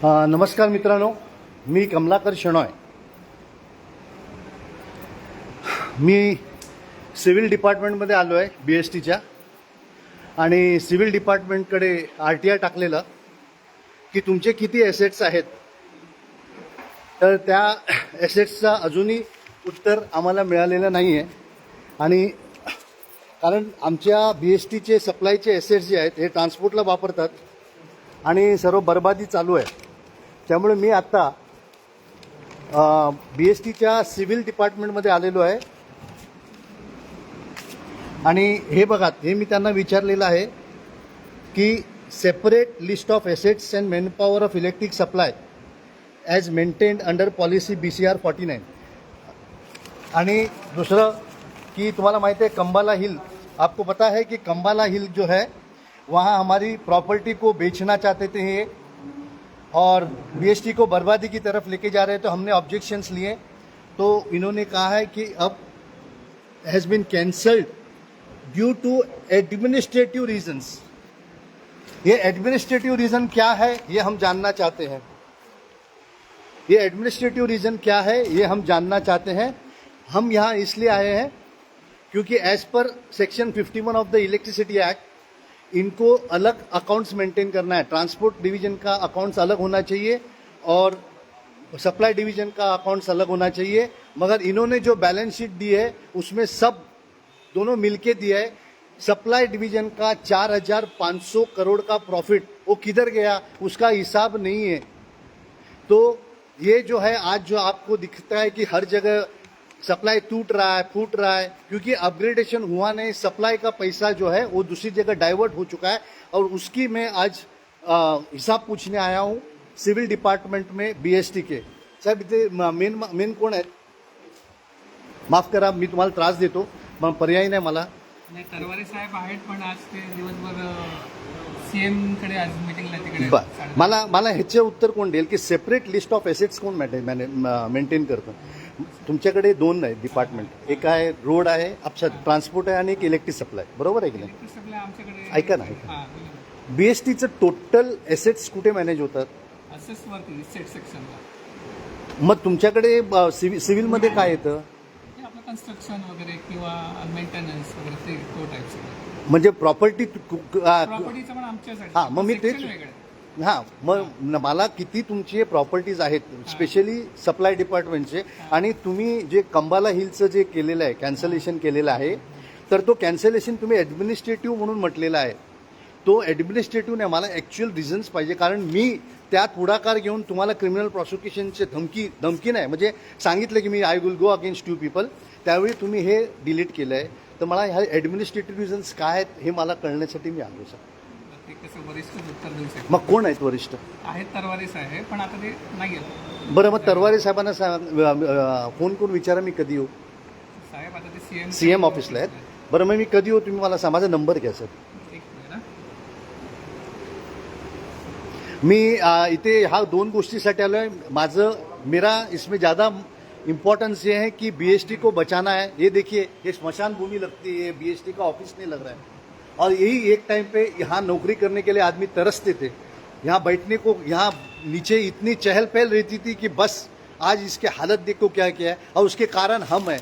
नमस्कार मित्रांनो, मी कमलाकर शेणॉय. मी सिव्हिल डिपार्टमेंटमध्ये आलो आहे BSTच्या. आणि सिव्हिल डिपार्टमेंटकडे RTI टाकलेलं की तुमचे किती ॲसेट्स आहेत. तर त्या ॲसेट्सचा अजूनही उत्तर आम्हाला मिळालेलं नाही आहे. आणि कारण आमच्या BSTचे सप्लायचे ॲसेट्स जे आहेत हे ट्रान्सपोर्टला वापरतात आणि सर्व बरबादी चालू आहे. त्यामुळे मी आत्ता BSTच्या सिव्हिल डिपार्टमेंटमध्ये आलेलो आहे. आणि हे बघा, हे मी त्यांना विचारलेलं आहे की separate list of assets and manpower of electric supply as maintained under policy BCR 49. आणि दुसरं कि तुम्हाला माहिती है कंबाला हिल, आपको पता है कि कंबाला हिल जो है वहाँ हमारी प्रॉपर्टी को बेचना चाहते थे ये और BST को बर्बादी की तरफ लेके जा रहे. तो हमने ऑब्जेक्शंस लिए तो इन्होंने कहा है कि अब has been cancelled due to administrative reasons. ये एडमिनिस्ट्रेटिव रीज़न क्या है ये हम जानना चाहते हैं. ये एडमिनिस्ट्रेटिव रीज़न क्या है ये हम जानना चाहते हैं. हम यहाँ इसलिए आए हैं क्योंकि as per section 51 of the electricity act इनको अलग अकाउंट्स मेंटेन करना है. ट्रांसपोर्ट डिवीजन का अकाउंट्स अलग होना चाहिए और सप्लाई डिवीजन का अकाउंट्स अलग होना चाहिए. मगर इन्होंने जो बैलेंस शीट दी है उसमें सब दोनों मिलके दिया है. सप्लाई डिवीजन का 4,500 करोड़ का प्रॉफिट वो किधर गया उसका हिसाब नहीं है. तो ये जो है आज जो आपको दिखता है कि हर जगह सप्लाई टूट रहा है, फूट रहा है, क्योंकि अपग्रेडेशन हुआ नहीं. सप्लाई का पैसा जो है वो दूसरी जगह डाइवर्ट हो चुका है और उसकी मैं आज हिसाब पूछने आया हूँ सिव्हिल डिपार्टमेंट में BST के. साहेब इथे मेन कोण आहेत? माफ करा, मी तुम्हाला त्रास देतो, पण पर्याय नाही मला. नाही, तरवारे साहेब आहेत पण आज ते दिवसभर CM कडे आज मीटिंगला तिकडे. बरं, मला ह्याचे उत्तर कोण देईल की सेपरेट लिस्ट ऑफ एसेट्स कोण मेंटेन करतं? तुमच्याकडे दोन आहेत डिपार्टमेंट, एक आहे रोड आहे, ट्रान्सपोर्ट आहे आणि एक इलेक्ट्रिक सप्लाय, बरोबर आहे की नाही? इलेक्ट्रिक सप्लाय आमच्याकडे. ऐका ना, BSTचं टोटल एसेट्स कुठे मॅनेज होतात? असेच वरती सेट सेक्शनला. मग तुमच्याकडे सिव्हिलमध्ये काय येतं? हे आपलं कन्स्ट्रक्शन वगैरे किंवा मेंटेनन्स वगैरे ते तो टाईप सगळं. म्हणजे प्रॉपर्टी प्रॉपर्टीचं पण आमच्यासाठी. हां, मग मी तेच, section वेगळं. हां, मग मला किती तुमचे प्रॉपर्टीज आहेत स्पेशली सप्लाय डिपार्टमेंटचे. आणि तुम्ही जे कंबाला हिलचं जे केलेलं आहे, कॅन्सलेशन केलेलं आहे, तर तो कॅन्सलेशन तुम्ही ॲडमिनिस्ट्रेटिव्ह म्हणून म्हटलेला आहे. तो ॲडमिनिस्ट्रेटिव्ह नाही, मला ॲक्च्युअल रिझन्स पाहिजे. कारण मी त्यात पुढाकार घेऊन तुम्हाला क्रिमिनल प्रॉसिक्युशनचे धमकी नाही, म्हणजे सांगितलं की मी I will go against 2 people, त्यावेळी तुम्ही हे डिलीट केलं आहे. तर मला ह्या ॲडमिनिस्ट्रेटिव्ह रिझन्स काय आहेत हे मला कळण्यासाठी मी आलो सर. ते कसं वरिष्ठ उत्तर देऊ शकतात. मग कोण आहेत वरिष्ठ? आहेत तरवारे साहेब, पण आता ते नाही येत. बरं, मग तरवारे साहेबांना फोन करून विचारा मी कधी येऊ. साहेब आता ते CM ऑफिसला आहेत. बरं, मग मी कधी येऊ तुम्ही मला माझा नंबर घ्या सर. एक मिनिट. मी इथे ह्या 2 गोष्टीसाठी आलो आहे. मेरा इसमें ज़्यादा इम्पोर्टेंस ये है कि BST को बचाना है. ये देखिए, ये स्मशान भूमि लगती है, BST का ऑफिस नहीं लग रहा है. और यही एक टाइम पे यहाँ नौकरी करने के लिए आदमी तरसते थे. यहाँ बैठने को, यहाँ नीचे इतनी चहल पहल रहती थी कि बस आज इसके हालत देखो क्या क्या है. और उसके कारण हम हैं.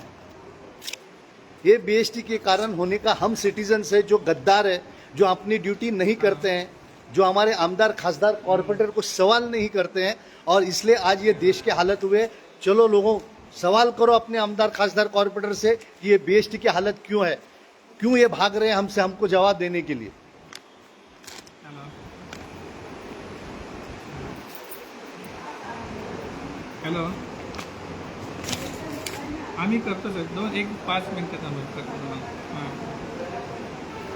ये BST के कारण होने का हम सिटीजन्स है जो गद्दार है, जो अपनी ड्यूटी नहीं करते हैं, जो हमारे आमदार खासदार कॉर्पोरेटर को सवाल नहीं करते हैं. और इसलिए आज ये देश के हालत हुए. चलो लोगों, सवाल करो अपने आमदार खासदार कॉर्पोरेटर से कि ये BST की हालत क्यों है, क्यों ये भाग रहे हैं हमसे, हमको जवाब देने के लिए. हॅलो, आम्ही करतो सर. 5 मिनिटात आम्ही करतो तुम्हाला.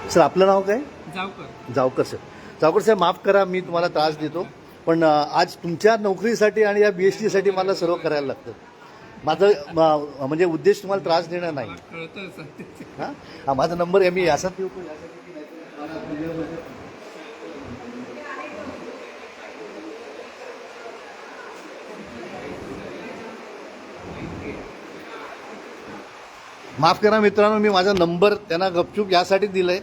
सर आपलं नाव काय? जावकर. जावकर सर. जावकर साहेब, माफ करा मी तुम्हाला त्रास देतो, पण आज तुमच्या नोकरीसाठी आणि या BSTसाठी मला सर्व करायला लागतं. माझं म्हणजे उद्देश तुम्हाला त्रास देणं नाही. कळतं सर. हां, माझा नंबर आहे, मी असाच येऊ. माफ करा मित्रांनो, मी माझा नंबर त्यांना गपचूप यासाठी दिलाय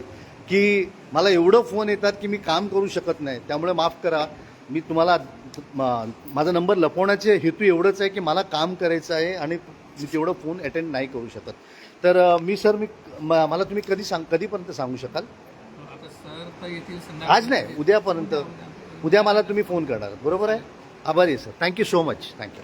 की मला एवढं फोन येतात की मी काम करू शकत नाही. त्यामुळे माफ करा, मी तुम्हाला माझा नंबर लपवण्याचे हेतू एवढंच आहे की मला काम करायचं आहे आणि मी तेवढं फोन अटेंड नाही करू शकत. तर मला तुम्ही कधीपर्यंत सांगू शकाल? आता सर तर येतील आज नाही, उद्यापर्यंत. उद्या मला तुम्ही फोन करणार, बरोबर आहे? आभारी आहे sir. Thank you so much. Thank you.